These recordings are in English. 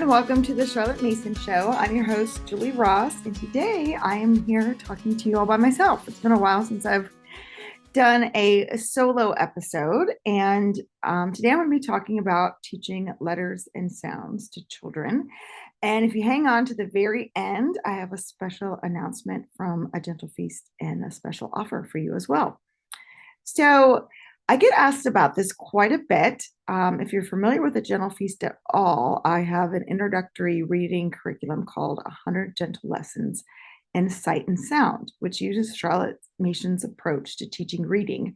everyone. Welcome to the Charlotte Mason Show. I'm your host, Julie Ross, and today I am here talking to you all by myself. It's been a while since I've done a solo episode, and today I'm going to be talking about teaching letters and sounds to children. And if you hang on to the very end, I have a special announcement from A Gentle Feast and a special offer for you as well. So I get asked about this quite a bit. If you're familiar with A Gentle Feast at all, I have an introductory reading curriculum called 100 Gentle Lessons in Sight and Sound, which uses Charlotte Mason's approach to teaching reading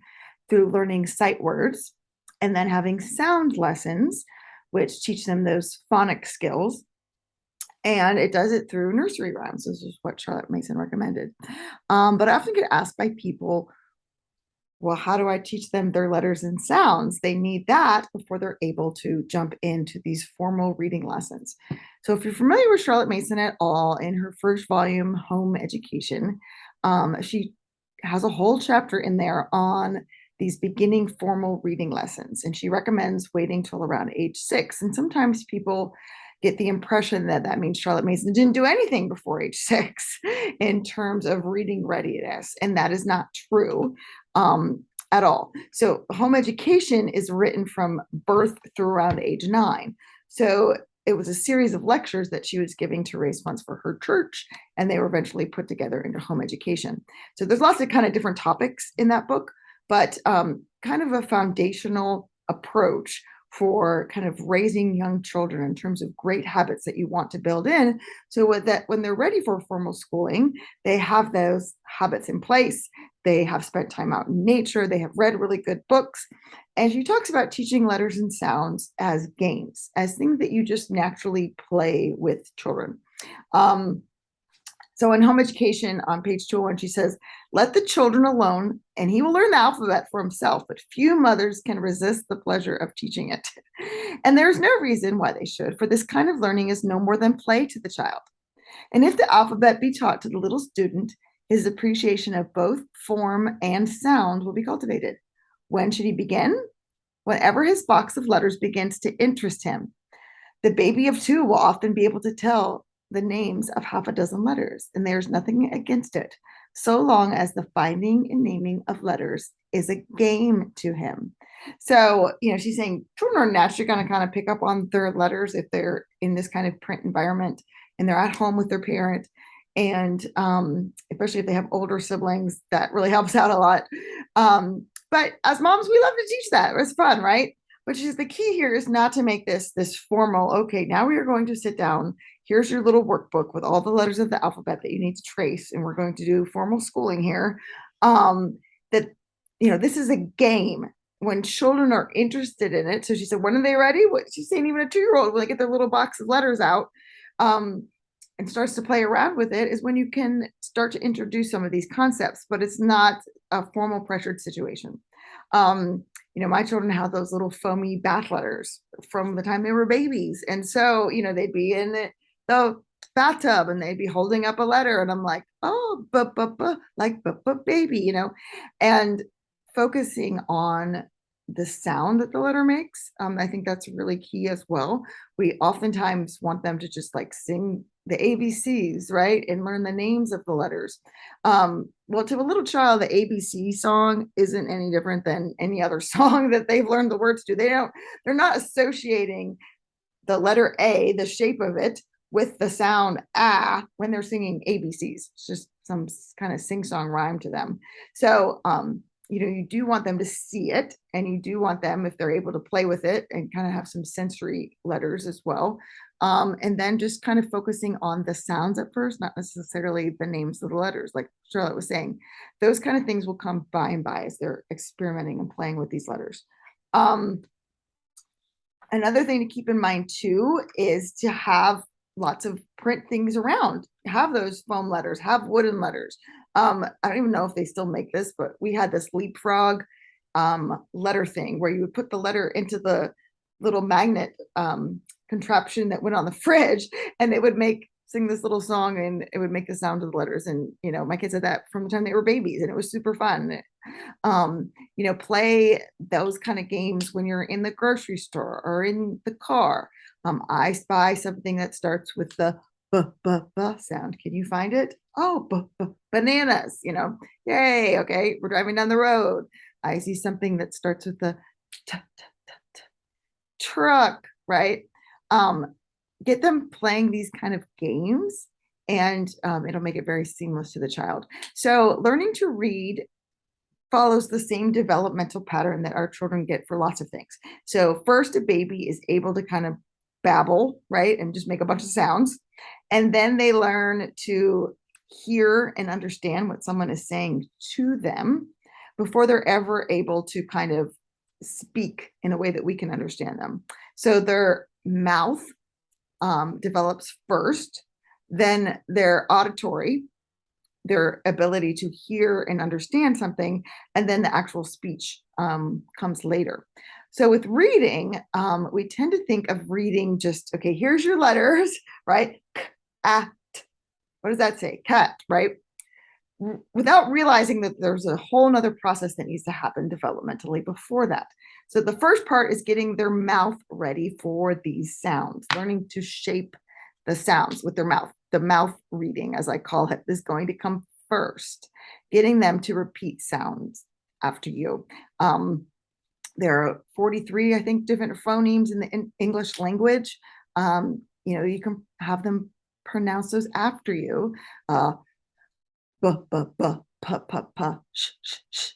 through learning sight words and then having sound lessons, which teach them those phonic skills. And it does it through nursery rhymes. This is what Charlotte Mason recommended. But I often get asked by people, well, how do I teach them their letters and sounds? They need that before they're able to jump into these formal reading lessons. So if you're familiar with Charlotte Mason at all, in her first volume, Home Education, she has a whole chapter in there on these beginning formal reading lessons. And she recommends waiting till around age 6. And sometimes people get the impression that that means Charlotte Mason didn't do anything before age 6 in terms of reading readiness. And that is not true at all. So home education is written from birth through around age 9. So it was a series of lectures that she was giving to raise funds for her church, and they were eventually put together into home education. So there's lots of kind of different topics in that book, but kind of a foundational approach for kind of raising young children in terms of great habits that you want to build in, so with that, when they're ready for formal schooling, they have those habits in place. They have spent time out in nature. They have read really good books. And she talks about teaching letters and sounds as games, as things that you just naturally play with children. So in home education on page 201, she says, let the children alone and he will learn the alphabet for himself, but few mothers can resist the pleasure of teaching it. And there's no reason why they should, for this kind of learning is no more than play to the child. And if the alphabet be taught to the little student, his appreciation of both form and sound will be cultivated. When should he begin? Whenever his box of letters begins to interest him. The baby of 2 will often be able to tell the names of half a dozen letters, and there's nothing against it, so long as the finding and naming of letters is a game to him. So, she's saying children are naturally going to kind of pick up on their letters if they're in this kind of print environment and they're at home with their parent. And especially if they have older siblings, that really helps out a lot. But as moms, we love to teach that. It's fun, right? Which is the key here is not to make this formal, okay, now we are going to sit down. Here's your little workbook with all the letters of the alphabet that you need to trace, and we're going to do formal schooling here. This is a game when children are interested in it. So she said, when are they ready? What she's saying, even a 2-year-old, when they get their little box of letters out and starts to play around with it, is when you can start to introduce some of these concepts, but it's not a formal pressured situation. My children have those little foamy bath letters from the time they were babies. And so, they'd be in the bathtub and they'd be holding up a letter. And I'm like, oh, like, baby, and focusing on the sound that the letter makes. I think that's really key as well. We oftentimes want them to just like sing the ABCs, right? And learn the names of the letters. Well, to a little child, the ABC song isn't any different than any other song that they've learned the words to. They're not associating the letter A, the shape of it, with the sound ah when they're singing ABCs. It's just some kind of sing-song rhyme to them. So, you do want them to see it, and you do want them, if they're able to play with it and kind of have some sensory letters as well. And then just kind of focusing on the sounds at first, not necessarily the names of the letters, like Charlotte was saying. Those kind of things will come by and by as they're experimenting and playing with these letters. Another thing to keep in mind too is to have lots of print things around. Have those foam letters, have wooden letters. I don't even know if they still make this, but we had this leapfrog letter thing where you would put the letter into the little magnet contraption that went on the fridge, and it would sing this little song, and it would make the sound of the letters. And my kids had that from the time they were babies, and it was super fun. Play those kind of games when you're in the grocery store or in the car. I spy something that starts with the b sound. Can you find it? Oh, bananas, yay. Okay, we're driving down the road. I see something that starts with the t, truck, right? Get them playing these kind of games, and it'll make it very seamless to the child. So learning to read follows the same developmental pattern that our children get for lots of things. So first, a baby is able to kind of babble, right, and just make a bunch of sounds. And then they learn to hear and understand what someone is saying to them before they're ever able to kind of speak in a way that we can understand them. So their mouth develops first, then their auditory, their ability to hear and understand something, and then the actual speech comes later. So with reading, we tend to think of reading just, okay, here's your letters, right? Cat. What does that say? Cat, right? Without realizing that there's a whole nother process that needs to happen developmentally before that. So the first part is getting their mouth ready for these sounds, learning to shape the sounds with their mouth. The mouth reading, as I call it, is going to come first, getting them to repeat sounds after you. There are 43, I think, different phonemes in the English language. You can have them pronounce those after you. B, b, b, p, p, p, sh, sh, sh.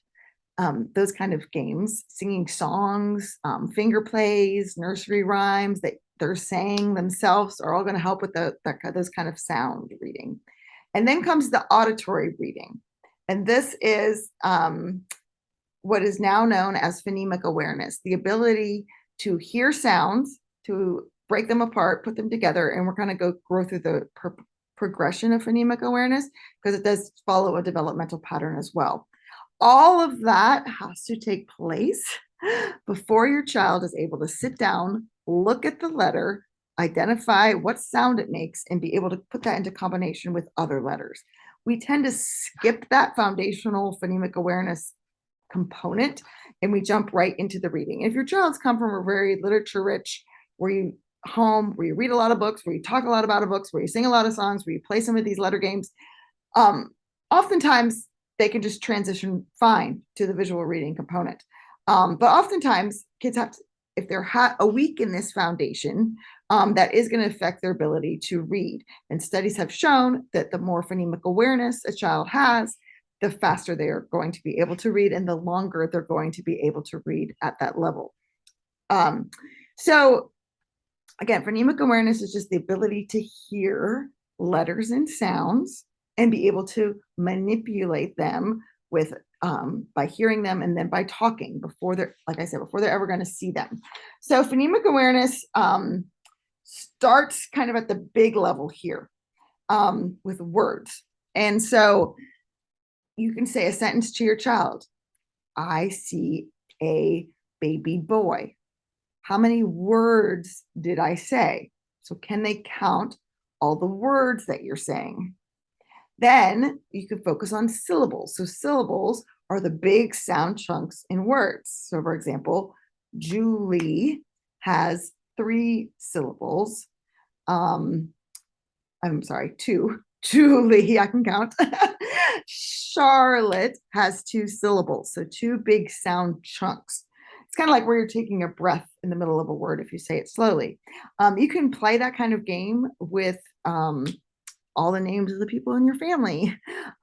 Those kind of games, singing songs, finger plays, nursery rhymes that they're saying themselves are all going to help with those kind of sound reading. And then comes the auditory reading. And this is what is now known as phonemic awareness, the ability to hear sounds, to break them apart, put them together, and we're going to grow through the progression of phonemic awareness because it does follow a developmental pattern as well. All of that has to take place before your child is able to sit down, look at the letter, identify what sound it makes, and be able to put that into combination with other letters. We tend to skip that foundational phonemic awareness component and we jump right into the reading. If your child's come from a very literature rich home where you read a lot of books, where you talk a lot about books, where you sing a lot of songs, where you play some of these letter games, oftentimes they can just transition fine to the visual reading component. But oftentimes kids have to, if they're a weak in this foundation, that is going to affect their ability to read. And studies have shown that the more phonemic awareness a child has, the faster they are going to be able to read and the longer they're going to be able to read at that level. So again, phonemic awareness is just the ability to hear letters and sounds and be able to manipulate them with by hearing them and then by talking before they're, like I said, before they're ever going to see them. So phonemic awareness starts kind of at the big level here with words. And so you can say a sentence to your child. I see a baby boy. How many words did I say? So can they count all the words that you're saying? Then you can focus on syllables. So syllables are the big sound chunks in words. So for example, Julie has 3 syllables. I'm sorry, 2. Julie, I can count. Charlotte has 2 syllables. So 2 big sound chunks. It's kind of like where you're taking a breath in the middle of a word if you say it slowly. You can play that kind of game with all the names of the people in your family,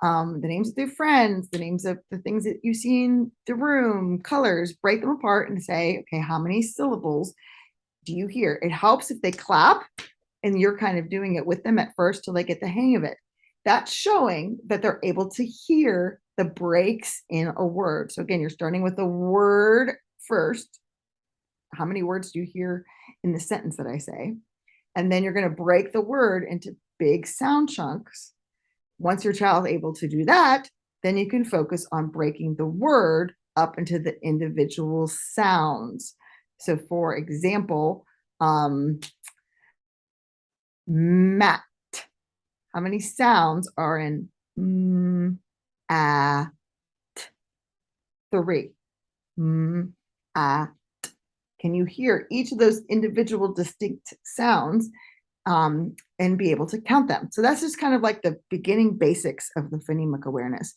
the names of their friends, the names of the things that you see in the room, colors, break them apart and say, okay, how many syllables do you hear? It helps if they clap and you're kind of doing it with them at first till they get the hang of it. That's showing that they're able to hear the breaks in a word. So again, you're starting with the word first. How many words do you hear in the sentence that I say? And then you're going to break the word into big sound chunks. Once your child is able to do that, then you can focus on breaking the word up into the individual sounds. So for example, mat. How many sounds are in three. Mm, ah. Can you hear each of those individual distinct sounds and be able to count them? So that's just kind of like the beginning basics of the phonemic awareness.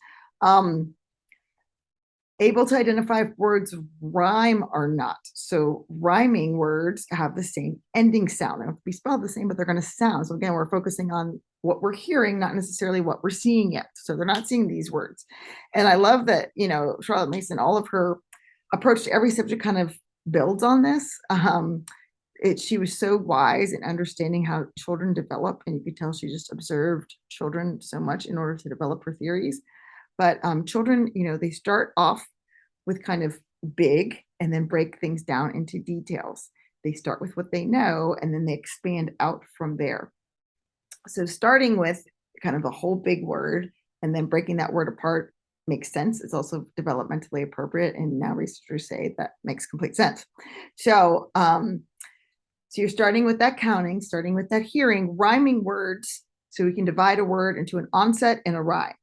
Able to identify if words rhyme or not. So rhyming words have the same ending sound. They don't have to be spelled the same, but they're going to sound. So again, we're focusing on what we're hearing, not necessarily what we're seeing yet. So they're not seeing these words. And I love that, Charlotte Mason, all of her approach to every subject kind of builds on this. She was so wise in understanding how children develop, and you could tell she just observed children so much in order to develop her theories. But children, they start off with kind of big and then break things down into details. They start with what they know and then they expand out from there. So starting with kind of a whole big word and then breaking that word apart makes sense. It's also developmentally appropriate. And now researchers say that makes complete sense. So, so you're starting with that counting, starting with that hearing, rhyming words. So we can divide a word into an onset and a rhyme.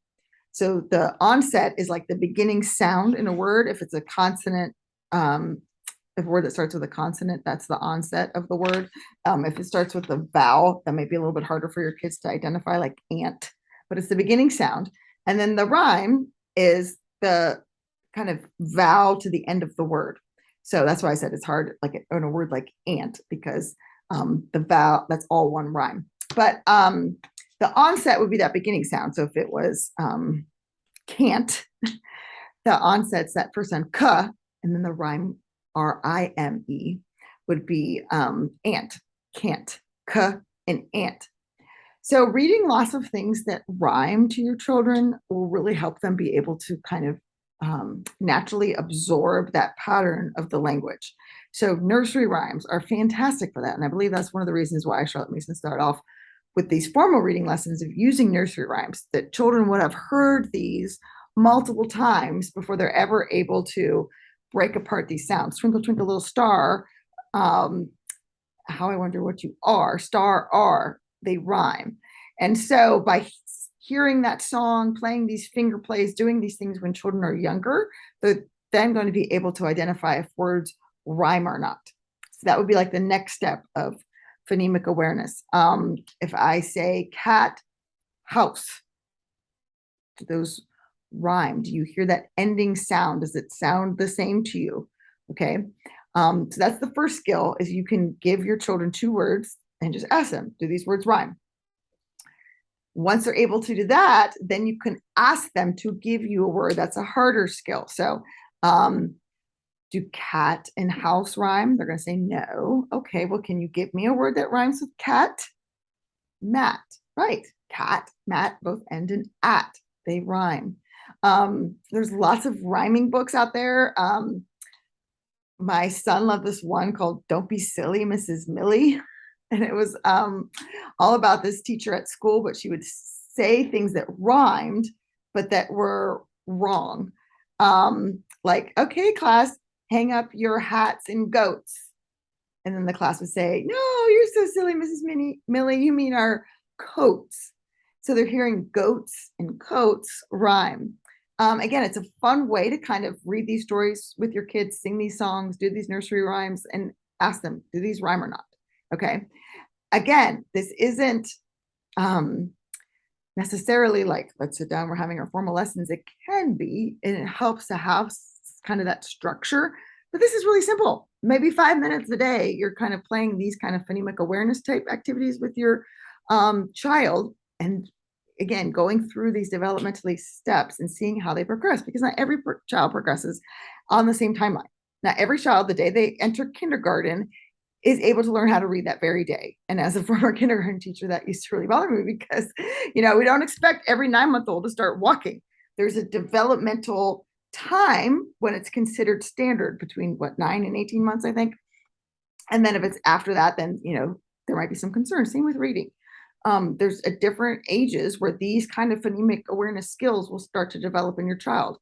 So the onset is like the beginning sound in a word. If it's a consonant, if a word that starts with a consonant, that's the onset of the word. If it starts with a vowel, that might be a little bit harder for your kids to identify, like ant, but it's the beginning sound. And then the rhyme is the kind of vowel to the end of the word. So that's why I said it's hard, like in a word like ant, because the vowel, that's all one rhyme. But the onset would be that beginning sound. So if it was can't, the onset's that first sound k, and then the rhyme rime would be ant, can't, k, and ant. So reading lots of things that rhyme to your children will really help them be able to kind of naturally absorb that pattern of the language. So nursery rhymes are fantastic for that. And I believe that's one of the reasons why Charlotte Mason started off with these formal reading lessons of using nursery rhymes, that children would have heard these multiple times before they're ever able to break apart these sounds. Twinkle, twinkle, little star, how I wonder what you are, star, are, they rhyme. And so by hearing that song, playing these finger plays, doing these things when children are younger, they're then going to be able to identify if words rhyme or not. So that would be like the next step of phonemic awareness. If I say cat, house, do those rhyme? Do you hear that ending sound? Does it sound the same to you? Okay. So that's the first skill, is you can give your children two words and just ask them, do these words rhyme? Once they're able to do that, then you can ask them to give you a word. That's a harder skill. So do cat and house rhyme? They're going to say no. Okay, well, can you give me a word that rhymes with cat? Mat, right. Cat, mat, both end in at. They rhyme. There's lots of rhyming books out there. My son loved this one called Don't Be Silly, Mrs. Millie. And it was all about this teacher at school, but she would say things that rhymed, but that were wrong. Like, okay, class, hang up your hats and goats. And then the class would say, no, you're so silly, Mrs. Millie, you mean our coats. So they're hearing goats and coats rhyme. Again, it's a fun way to kind of read these stories with your kids, sing these songs, do these nursery rhymes, and ask them, do these rhyme or not? Okay. Again, this isn't necessarily like, let's sit down, we're having our formal lessons. It can be, and it helps to have kind of that structure. But this is really simple. Maybe 5 minutes a day, you're kind of playing these kind of phonemic awareness type activities with your child. And again, going through these developmentally steps and seeing how they progress, because not every child progresses on the same timeline. Not every child, the day they enter kindergarten, is able to learn how to read that very day. And as a former kindergarten teacher, that used to really bother me, because, we don't expect every 9-month-old to start walking. There's a developmental time when it's considered standard between 9 and 18 months, I think. And then if it's after that, then, there might be some concern. Same with reading. There's a different ages where these kind of phonemic awareness skills will start to develop in your child.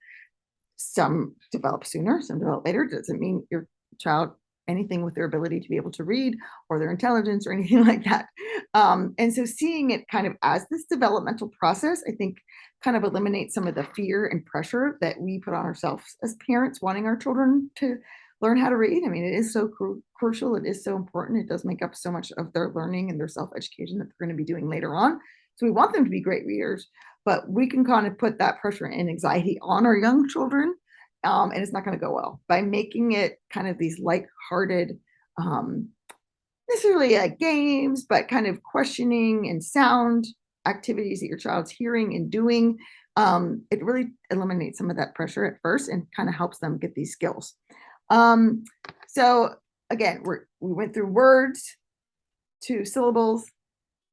Some develop sooner, some develop later. Doesn't mean your child anything with their ability to be able to read or their intelligence or anything like that. And so seeing it kind of as this developmental process, I think kind of eliminate some of the fear and pressure that we put on ourselves as parents wanting our children to learn how to read. I mean, it is so crucial. It is so important. It does make up so much of their learning and their self-education that they're going to be doing later on. So we want them to be great readers, but we can kind of put that pressure and anxiety on our young children, and it's not going to go well by making it kind of these lighthearted, necessarily like games, but kind of questioning and sound activities that your child's hearing and doing. It really eliminates some of that pressure at first and kind of helps them get these skills. So again, we went through words to syllables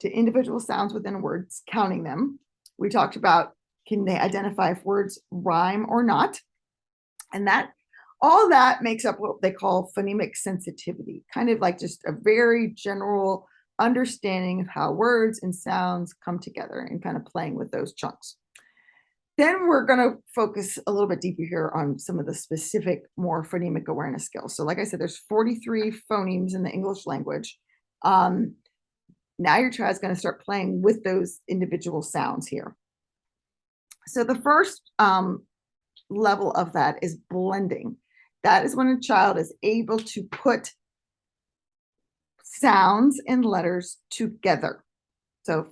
to individual sounds within words, counting them. We talked about, can they identify if words rhyme or not? And that all that makes up what they call phonemic sensitivity, kind of like just a very general understanding of how words and sounds come together and kind of playing with those chunks. Then we're going to focus a little bit deeper here on some of the specific, more phonemic awareness skills. So like I said, there's 43 phonemes in the English language. Now your child's going to start playing with those individual sounds here. So the first level of that is blending. That is when a child is able to put sounds and letters together. So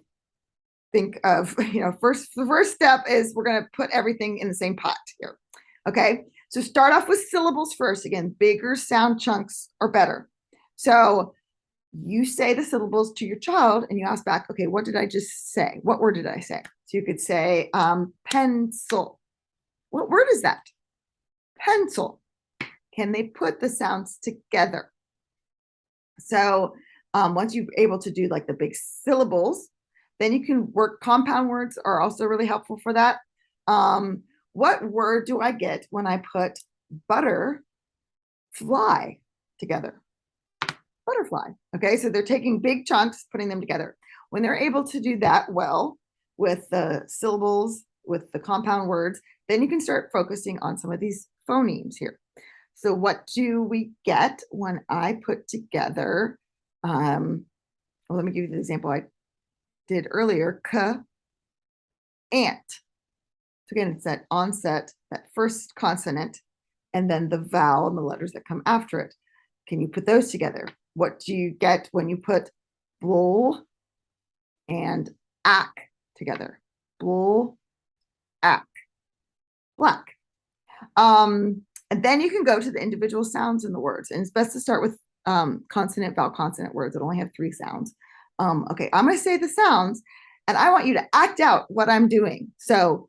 think of, the first step is we're going to put everything in the same pot here. Okay, so start off with syllables first. Again, bigger sound chunks are better. So you say the syllables to your child and you ask back, okay, what did I just say? What word did I say? So you could say pencil. What word is that? Pencil. Can they put the sounds together? So once you're able to do like the big syllables, then you can work. Compound words are also really helpful for that. What word do I get when I put butterfly together? Butterfly. Okay, so they're taking big chunks, putting them together. When they're able to do that well with the syllables, with the compound words, then you can start focusing on some of these phonemes here. So what do we get when I put together, well, let me give you the example I did earlier, ant. So again, it's that onset, that first consonant, and then the vowel and the letters that come after it. Can you put those together? What do you get when you put bull and ack together? Bull, ack, black. And then you can go to the individual sounds in the words. And it's best to start with consonant, vowel, consonant words that only have 3 sounds. Okay, I'm going to say the sounds, and I want you to act out what I'm doing. So,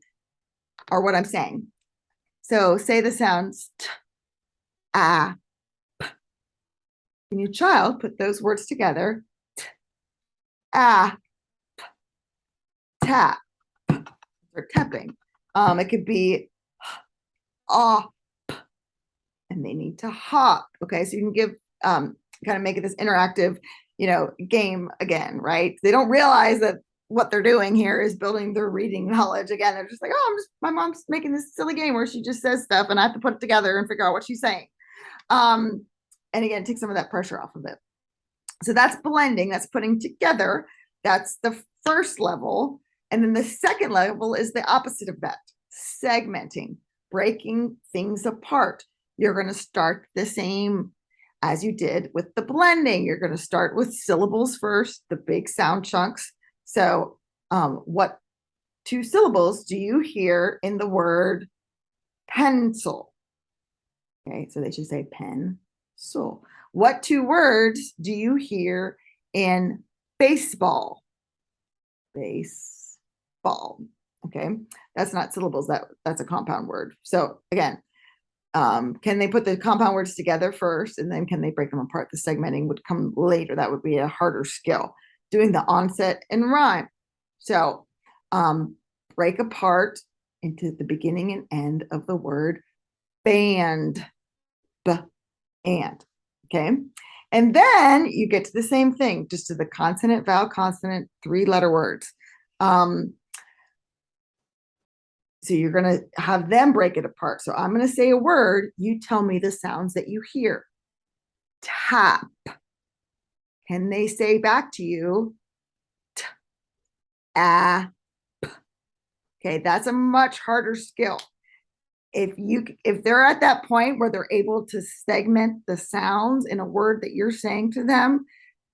or what I'm saying. So say the sounds t, a, p. Can your child put those words together? T, a, p, tap, or tapping. It could be ah, and they need to hop. Okay, so you can give kind of make it this interactive, game again, right? They don't realize that what they're doing here is building their reading knowledge. Again, they're just like, oh, my mom's making this silly game where she just says stuff and I have to put it together and figure out what she's saying. And again, take some of that pressure off of it. So that's blending, that's putting together. That's the first level. And then the second level is the opposite of that, segmenting, breaking things apart. You're going to start the same as you did with the blending. You're going to start with syllables first, the big sound chunks. So what 2 syllables do you hear in the word pencil? Okay, so they should say pencil. What 2 words do you hear in baseball? Baseball. Okay, that's not syllables, that's a compound word. So again, can they put the compound words together first, and then can they break them apart? The segmenting would come later. That would be a harder skill. Doing the onset and rhyme. So break apart into the beginning and end of the word band. And. Okay. And then you get to the same thing, just to the consonant, vowel, consonant, 3-letter words. So you're going to have them break it apart. So I'm going to say a word. You tell me the sounds that you hear. Tap. Can they say back to you? T, a, p. Okay, that's a much harder skill. If they're at that point where they're able to segment the sounds in a word that you're saying to them,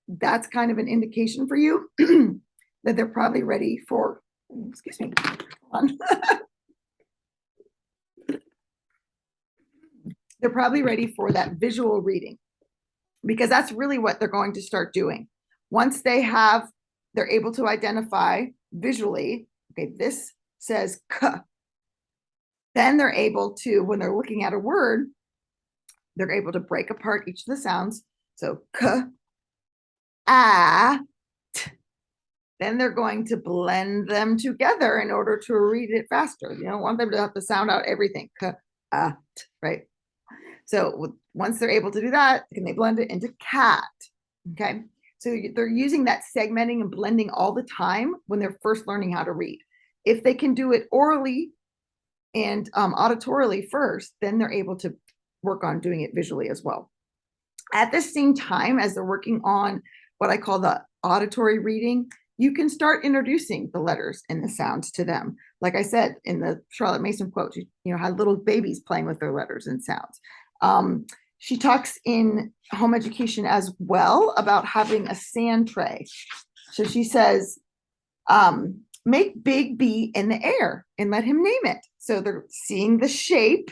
that's kind of an indication for you that they're probably ready for, excuse me, they're probably ready for that visual reading, because that's really what they're going to start doing. Once they're able to identify visually, okay, this says k, then they're able to, when they're looking at a word, they're able to break apart each of the sounds. So k, a, t. Then they're going to blend them together in order to read it faster. You don't want them to have to sound out everything. K, a, t, right? So once they're able to do that, can they blend it into cat? Okay. So they're using that segmenting and blending all the time when they're first learning how to read. If they can do it orally and auditorily first, then they're able to work on doing it visually as well. At the same time as they're working on what I call the auditory reading, you can start introducing the letters and the sounds to them. Like I said in the Charlotte Mason quote, had little babies playing with their letters and sounds. She talks in home education as well about having a sand tray. So she says, make big B in the air and let him name it. So they're seeing the shape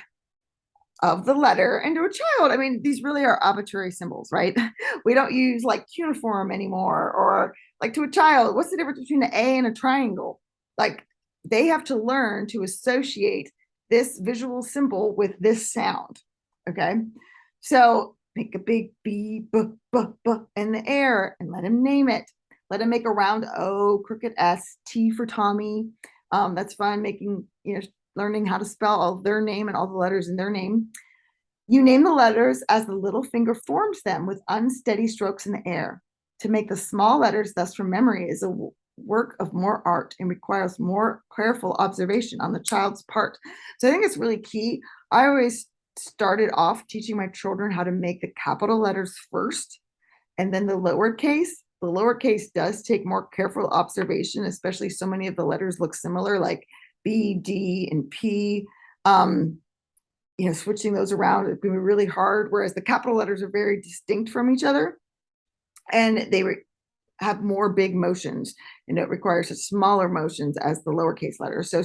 of the letter. And to a child, I mean, these really are arbitrary symbols, right? We don't use like cuneiform anymore, or like to a child, what's the difference between an A and a triangle? Like they have to learn to associate this visual symbol with this sound. Okay. So make a big B, B, B, B in the air and let him name it. Let him make a round O, crooked S, T for Tommy. That's fun, learning how to spell all their name and all the letters in their name. You name the letters as the little finger forms them with unsteady strokes in the air. To make the small letters thus from memory is a work of more art and requires more careful observation on the child's part. So I think it's really key. I always started off teaching my children how to make the capital letters first and then the lowercase. The lowercase does take more careful observation, especially so many of the letters look similar, like B, D, and P. Switching those around is going to be really hard, whereas the capital letters are very distinct from each other and they have more big motions, and it requires smaller motions as the lowercase letters. So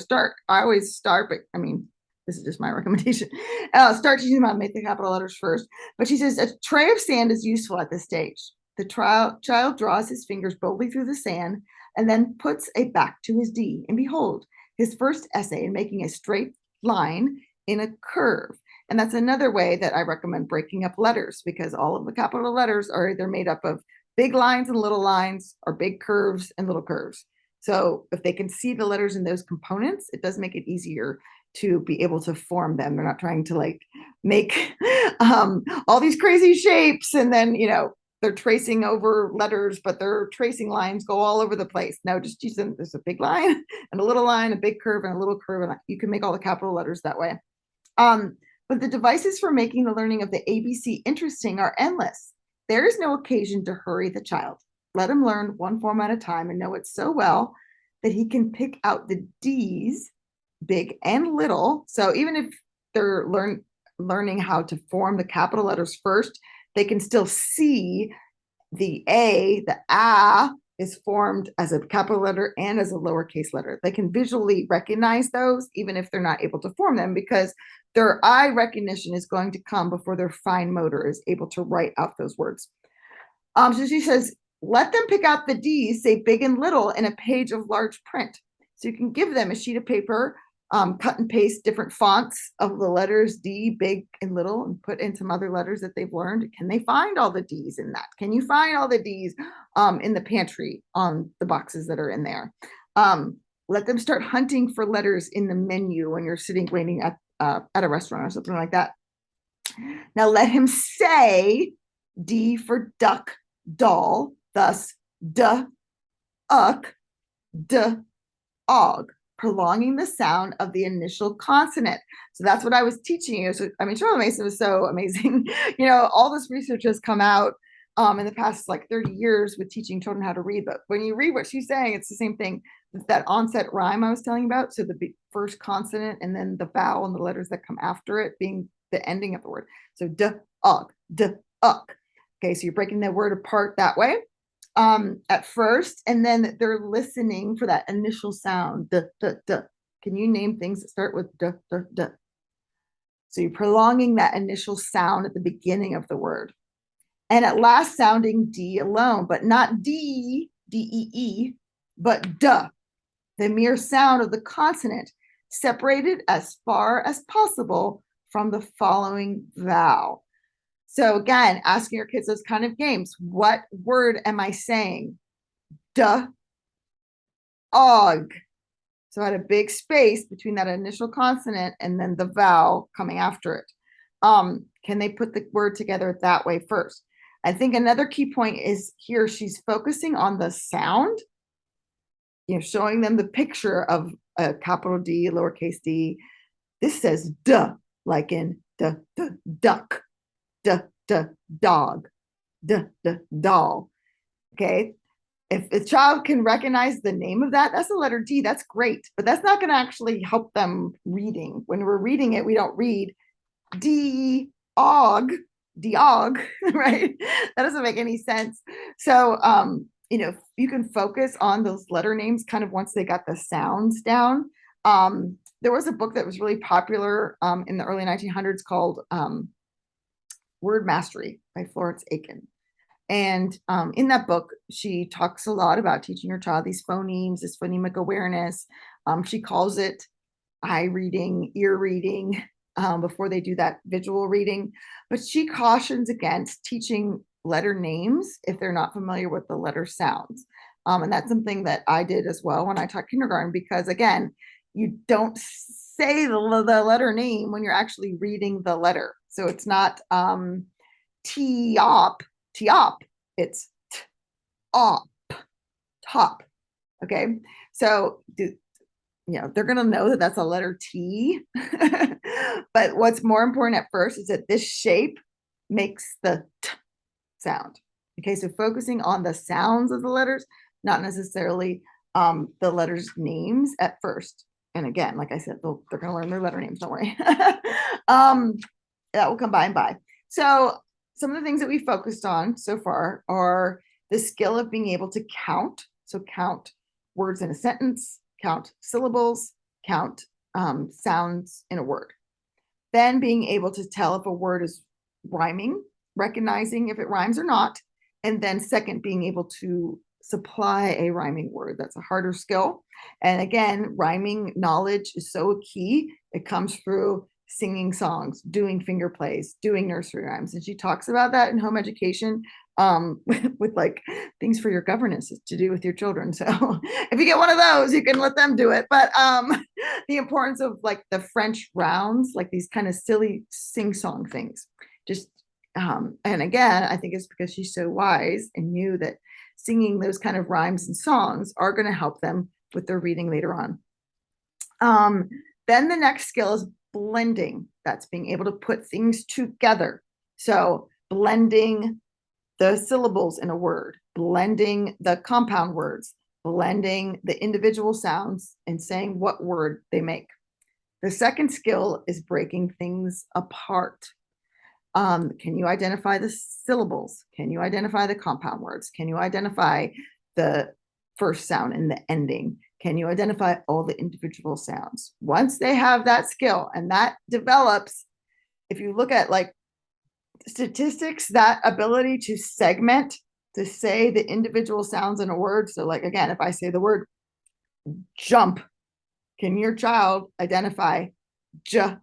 I always start, but I mean, this is just my recommendation. Start teaching them how to make the capital letters first. But she says a tray of sand is useful at this stage. The child draws his fingers boldly through the sand and then puts a back to his D. And behold, his first essay in making a straight line in a curve. And that's another way that I recommend breaking up letters, because all of the capital letters are either made up of big lines and little lines, or big curves and little curves. So if they can see the letters in those components, it does make it easier to be able to form them. They're not trying to make all these crazy shapes and then, they're tracing over letters, but their tracing lines go all over the place. No, just use them. There's a big line and a little line, a big curve and a little curve, and you can make all the capital letters that way. But the devices for making the learning of the ABC interesting are endless. There is no occasion to hurry the child. Let him learn one form at a time and know it so well that he can pick out the D's, big and little. So even if they're learning how to form the capital letters first, they can still see the A, the A is formed as a capital letter and as a lowercase letter. They can visually recognize those even if they're not able to form them, because their eye recognition is going to come before their fine motor is able to write out those words. So she says, let them pick out the D's, say big and little, in a page of large print. So you can give them a sheet of paper, cut and paste different fonts of the letters D, big and little, and put in some other letters that they've learned. Can they find all the D's in that? Can you find all the D's in the pantry on the boxes that are in there? Let them start hunting for letters in the menu when you're sitting waiting at a restaurant or something like that. Now let him say D for duck, doll, thus duh, uck, duh, og, prolonging the sound of the initial consonant. So that's what I was teaching you. So, I mean, Charlotte Mason was so amazing. All this research has come out in the past like 30 years with teaching children how to read. But when you read what she's saying, it's the same thing. That onset rhyme I was telling you about. So the first consonant and then the vowel and the letters that come after it being the ending of the word. So ug, uk. Okay, so you're breaking the word apart that way at first, and then they're listening for that initial sound. Can you name things that start with d? So you're prolonging that initial sound at the beginning of the word. And at last sounding D alone, but not D, D-E-E, but duh, the mere sound of the consonant, separated as far as possible from the following vowel. So again, asking your kids those kind of games. What word am I saying? Duh, og. So I had a big space between that initial consonant and then the vowel coming after it. Can they put the word together that way first? I think another key point is here she's focusing on the sound, showing them the picture of a capital D, lowercase d. This says duh, like in duck, dog, doll. Okay. If a child can recognize the name of that, that's the letter D. That's great, but that's not going to actually help them reading. When we're reading it, we don't read D-og, right? That doesn't make any sense. So, you can focus on those letter names kind of once they got the sounds down. There was a book that was really popular in the early 1900s called Word Mastery by Florence Aiken. And in that book, she talks a lot about teaching your child these phonemes, this phonemic awareness. She calls it eye reading, ear reading, before they do that visual reading. But she cautions against teaching letter names if they're not familiar with the letter sounds. And that's something that I did as well when I taught kindergarten, because again, you don't say the letter name when you're actually reading the letter. So it's not T-op, it's T-op, top. Okay, so they're going to know that that's a letter T. But what's more important at first is that this shape makes the T sound. Okay, so focusing on the sounds of the letters, not necessarily the letters' names at first. And again, like I said, they're going to learn their letter names. Don't worry. That will come by and by. So some of the things that we focused on so far are the skill of being able to count. So count words in a sentence, count syllables, count sounds in a word. Then being able to tell if a word is rhyming, recognizing if it rhymes or not. And then second, being able to supply a rhyming word. That's a harder skill. And again, rhyming knowledge is so key. It comes through singing songs, doing finger plays, doing nursery rhymes. And she talks about that in home education with like things for your governance to do with your children. So if you get one of those, you can let them do it. But the importance of like the French rounds, like these kind of silly sing-song things. Just and again, I think it's because she's so wise and knew that singing those kind of rhymes and songs are going to help them with their reading later on. Then the next skill is blending. That's being able to put things together. So blending the syllables in a word, blending the compound words, blending the individual sounds and saying what word they make. The second skill is breaking things apart. Can you identify the syllables? Can you identify the compound words? Can you identify the first sound and the ending? Can you identify all the individual sounds? Once they have that skill and that develops, if you look at like statistics, that ability to segment, to say the individual sounds in a word. So like, again, if I say the word jump, can your child identify j,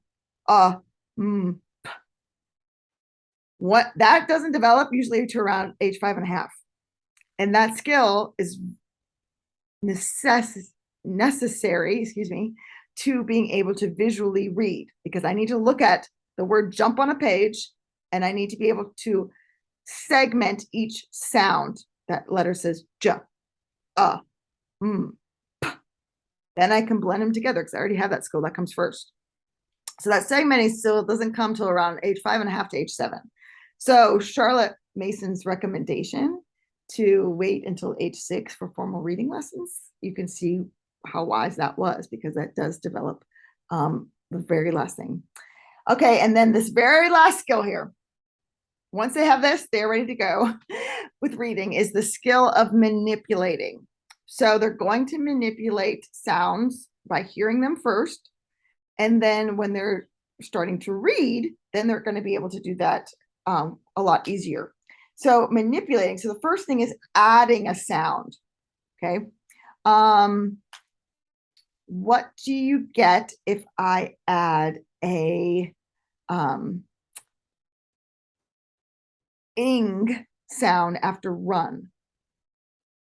what that doesn't develop usually to around age 5.5. And that skill is necessary, to being able to visually read, because I need to look at the word jump on a page and I need to be able to segment each sound. That letter says j, p. Then I can blend them together because I already have that skill. That comes first. So that segmenting still doesn't come till around age 5.5 to age 7. So Charlotte Mason's recommendation to wait until age 6 for formal reading lessons, you can see how wise that was, because that does develop the very last thing. Okay, and then this very last skill here. Once they have this, they're ready to go with reading, is the skill of manipulating. So they're going to manipulate sounds by hearing them first. And then when they're starting to read, then they're going to be able to do that a lot easier. So manipulating. So the first thing is adding a sound. Okay. What do you get if I add a ing sound after run?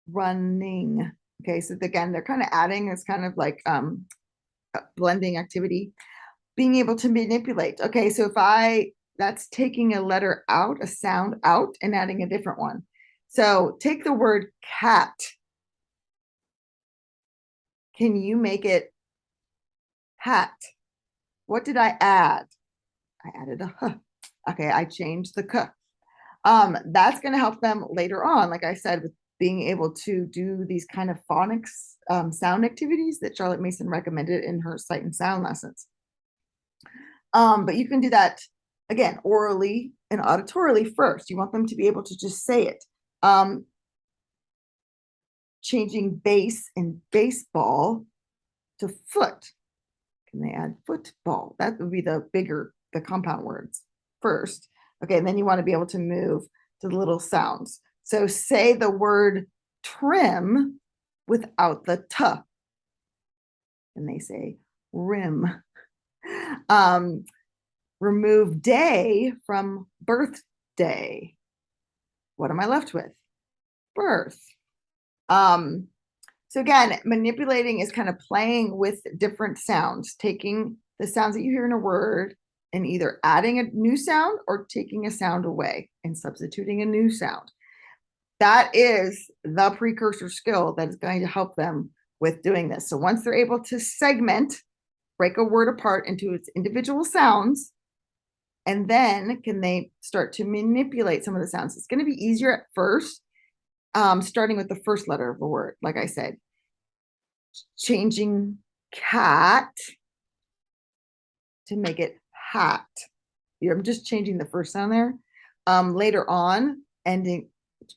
Running. Okay, so again, they're kind of adding. It's kind of like a blending activity. Being able to manipulate. Okay, so if that's taking a letter out, a sound out, and adding a different one. So take the word cat. Can you make it hat? What did I add? I added a h. Okay, I changed the k. That's going to help them later on, like I said, with being able to do these kind of phonics sound activities that Charlotte Mason recommended in her sight and sound lessons. But you can do that, again, orally and auditorily first. You want them to be able to just say it. Changing base and baseball to foot. Can they add football? That would be the compound words first. Okay, and then you want to be able to move to the little sounds. So say the word trim without the t. And they say rim. Remove day from birthday. What am I left with? Birth. So again, manipulating is kind of playing with different sounds, taking the sounds that you hear in a word and either adding a new sound or taking a sound away and substituting a new sound. That is the precursor skill that is going to help them with doing this. So once they're able to segment, break a word apart into its individual sounds, and then can they start to manipulate some of the sounds. It's going to be easier at first, starting with the first letter of a word. Like I said, changing cat to make it hat. I'm just changing the first sound there. Later on,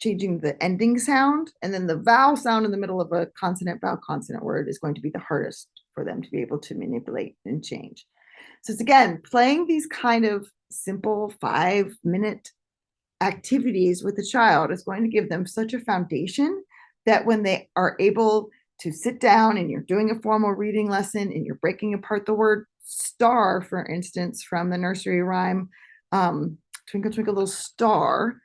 changing the ending sound, and then the vowel sound in the middle of a consonant vowel consonant word is going to be the hardest for them to be able to manipulate and change. So it's, again, playing these kind of simple 5-minute activities with the child is going to give them such a foundation that when they are able to sit down and you're doing a formal reading lesson and you're breaking apart the word star, for instance, from the nursery rhyme, Twinkle, Twinkle, Little Star,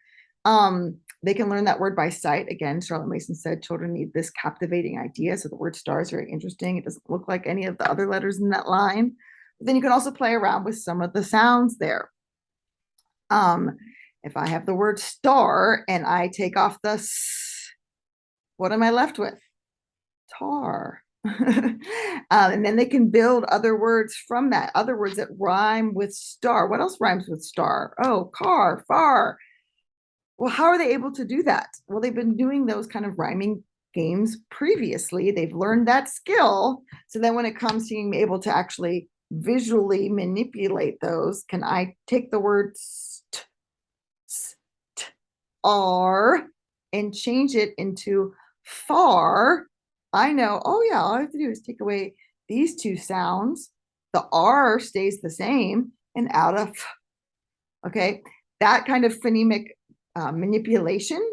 they can learn that word by sight. Again, Charlotte Mason said children need this captivating idea. So the word star is very interesting. It doesn't look like any of the other letters in that line. But then you can also play around with some of the sounds there. If I have the word star and I take off the s, what am I left with? Tar. And then they can build other words from that, other words that rhyme with star. What else rhymes with star? Oh, car, far. Well, how are they able to do that? Well, they've been doing those kind of rhyming games previously. They've learned that skill. So then when it comes to being able to actually visually manipulate those, can I take the word are and change it into far? I know, oh yeah, all I have to do is take away these two sounds. The R stays the same and out of, okay? That kind of phonemic manipulation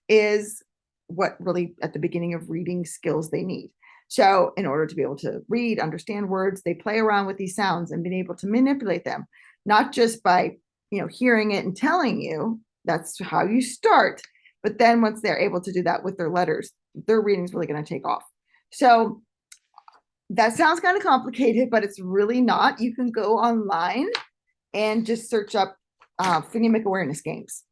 is what really at the beginning of reading skills they need. So in order to be able to read, understand words, they play around with these sounds and being able to manipulate them, not just by, hearing it and telling you. That's how you start. But then once they're able to do that with their letters, their reading is really going to take off. So that sounds kind of complicated, but it's really not. You can go online and just search up phonemic awareness games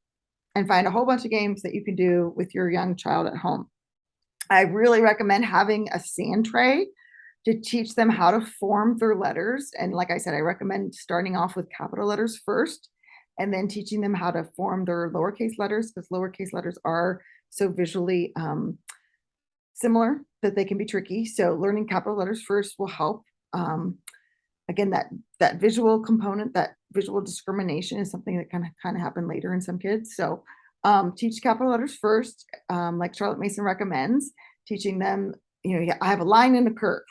and find a whole bunch of games that you can do with your young child at home. I really recommend having a sand tray to teach them how to form their letters. And like I said, I recommend starting off with capital letters first and then teaching them how to form their lowercase letters, because lowercase letters are so visually similar that they can be tricky. So learning capital letters first will help. Again, that visual component, that visual discrimination is something that kind of happen later in some kids. So teach capital letters first, like Charlotte Mason recommends, teaching them, I have a line and a curve.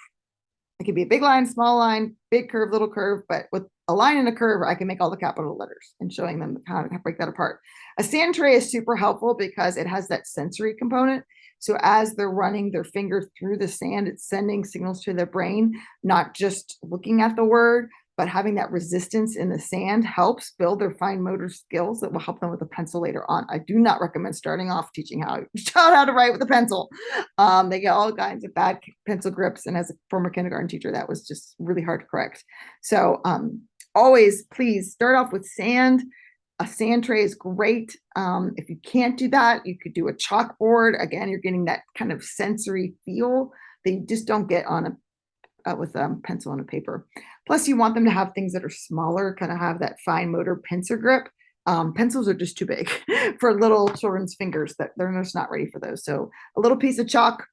It could be a big line, small line, big curve, little curve, but with a line and a curve, I can make all the capital letters, and showing them how to break that apart. A sand tray is super helpful because it has that sensory component. So as they're running their finger through the sand, it's sending signals to their brain, not just looking at the word, but having that resistance in the sand helps build their fine motor skills that will help them with a pencil later on. I do not recommend starting off teaching how to write with a pencil. They get all kinds of bad pencil grips, and as a former kindergarten teacher, that was just really hard to correct. So always, please start off with sand. A sand tray is great. If you can't do that, you could do a chalkboard. Again, you're getting that kind of sensory feel that you just don't get on with a pencil and a paper. Plus, you want them to have things that are smaller, kind of have that fine motor pincer grip. Pencils are just too big for little children's fingers, that they're just not ready for those. So a little piece of chalk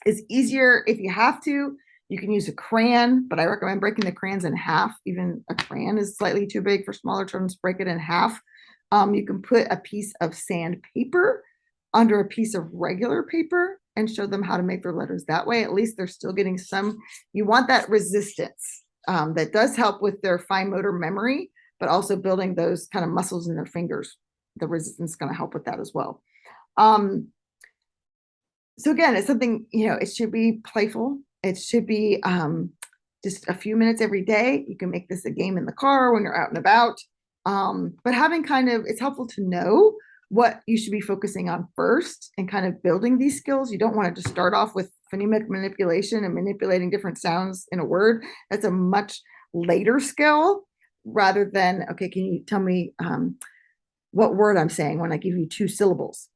is easier. If you have to, you can use a crayon, but I recommend breaking the crayons in half. Even a crayon is slightly too big for smaller children, to break it in half. You can put a piece of sandpaper under a piece of regular paper and show them how to make their letters that way. At least they're still getting some. You want that resistance. That does help with their fine motor memory, but also building those kind of muscles in their fingers. The resistance is going to help with that as well. So again, it's something, it should be playful. It should be just a few minutes every day. You can make this a game in the car when you're out and about. But having it's helpful to know what you should be focusing on first and kind of building these skills. You don't want to just start off with phonemic manipulation and manipulating different sounds in a word. That's a much later skill, rather than, okay, can you tell me what word I'm saying when I give you 2 syllables?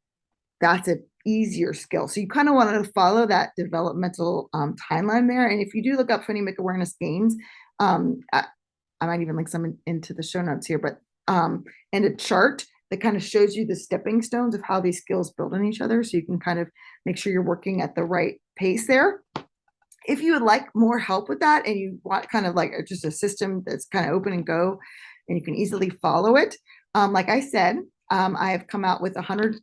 That's an easier skill. So you kind of want to follow that developmental timeline there. And if you do look up phonemic awareness gains, I might even link some into the show notes here, but and a chart that kind of shows you the stepping stones of how these skills build on each other. So you can kind of make sure you're working at the right pace there. If you would like more help with that, and you want kind of like just a system that's kind of open and go, and you can easily follow it, like I said, I have come out with 100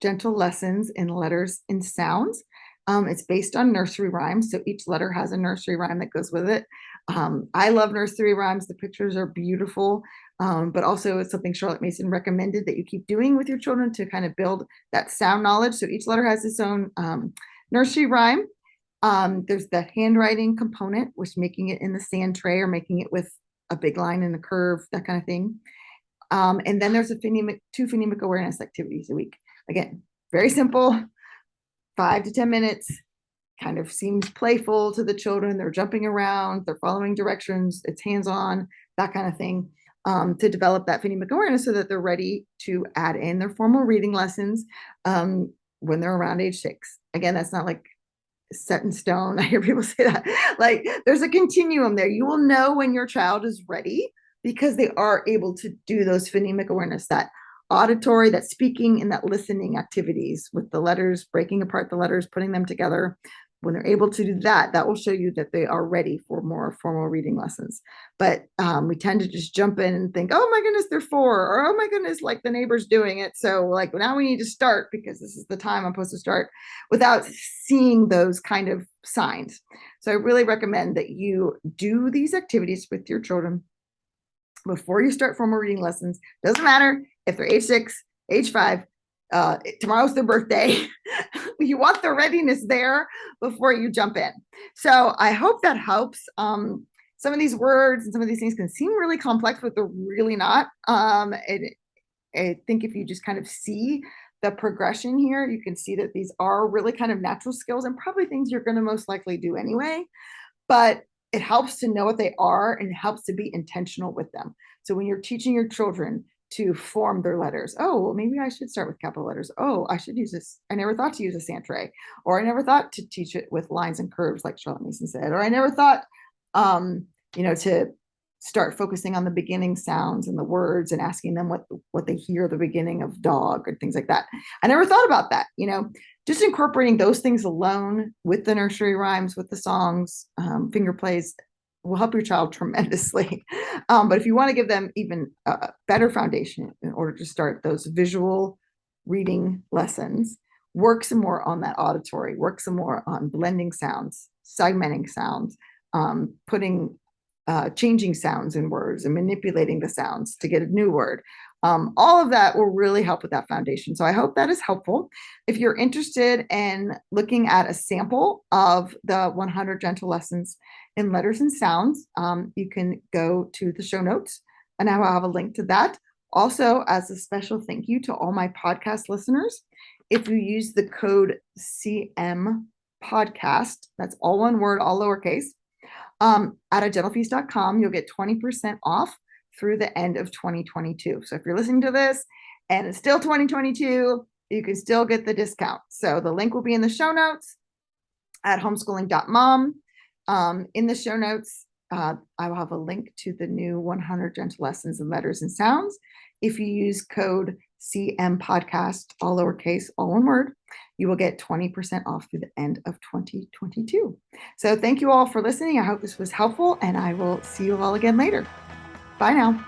gentle lessons in letters and sounds. It's based on nursery rhymes, so each letter has a nursery rhyme that goes with it. I love nursery rhymes. The pictures are beautiful, but also it's something Charlotte Mason recommended that you keep doing with your children to kind of build that sound knowledge. So each letter has its own nursery rhyme. There's the handwriting component, which making it in the sand tray or making it with a big line and a curve, that kind of thing. And then there's 2 phonemic awareness activities a week. Again, very simple, 5 to 10 minutes, kind of seems playful to the children. They're jumping around, they're following directions, it's hands-on, that kind of thing, to develop that phonemic awareness so that they're ready to add in their formal reading lessons when they're around age 6. Again, that's not like set in stone. I hear people say that. Like, there's a continuum there. You will know when your child is ready because they are able to do those phonemic awareness, that auditory, that speaking, and that listening activities with the letters, breaking apart the letters, putting them together. When they're able to do that, that will show you that they are ready for more formal reading lessons. But we tend to just jump in and think, oh my goodness, they're 4, or oh my goodness, like the neighbor's doing it. So like now we need to start because this is the time I'm supposed to start, without seeing those kind of signs. So I really recommend that you do these activities with your children before you start formal reading lessons. Doesn't matter if they're age 6, age 5, tomorrow's their birthday. You want the readiness there before you jump in. So I hope that helps. Some of these words and some of these things can seem really complex, but they're really not. I think if you just kind of see the progression here, you can see that these are really kind of natural skills and probably things you're going to most likely do anyway. But it helps to know what they are, and it helps to be intentional with them. So when you're teaching your children to form their letters, oh, well, maybe I should start with capital letters. Oh, I should use this. I never thought to use a sand tray, or I never thought to teach it with lines and curves, like Charlotte Mason said, or I never thought, to start focusing on the beginning sounds and the words and asking them what they hear at the beginning of dog or things like that. I never thought about that, just incorporating those things alone with the nursery rhymes, with the songs, finger plays will help your child tremendously. But if you want to give them even a better foundation in order to start those visual reading lessons, work some more on that auditory, work some more on blending sounds, segmenting sounds, changing sounds in words and manipulating the sounds to get a new word. All of that will really help with that foundation. So I hope that is helpful. If you're interested in looking at a sample of the 100 gentle lessons in letters and sounds, you can go to the show notes and I will have a link to that. Also, as a special thank you to all my podcast listeners, if you use the code CM podcast, that's all one word, all lowercase, at agentlefeast.com, you'll get 20% off through the end of 2022. So if you're listening to this and it's still 2022, you can still get the discount. So the link will be in the show notes at homeschooling.mom. In the show notes, I will have a link to the new 100 gentle lessons in letters and sounds. If you use code CM podcast, all lowercase, all one word, you will get 20% off through the end of 2022. So thank you all for listening. I hope this was helpful, and I will see you all again later. Bye now.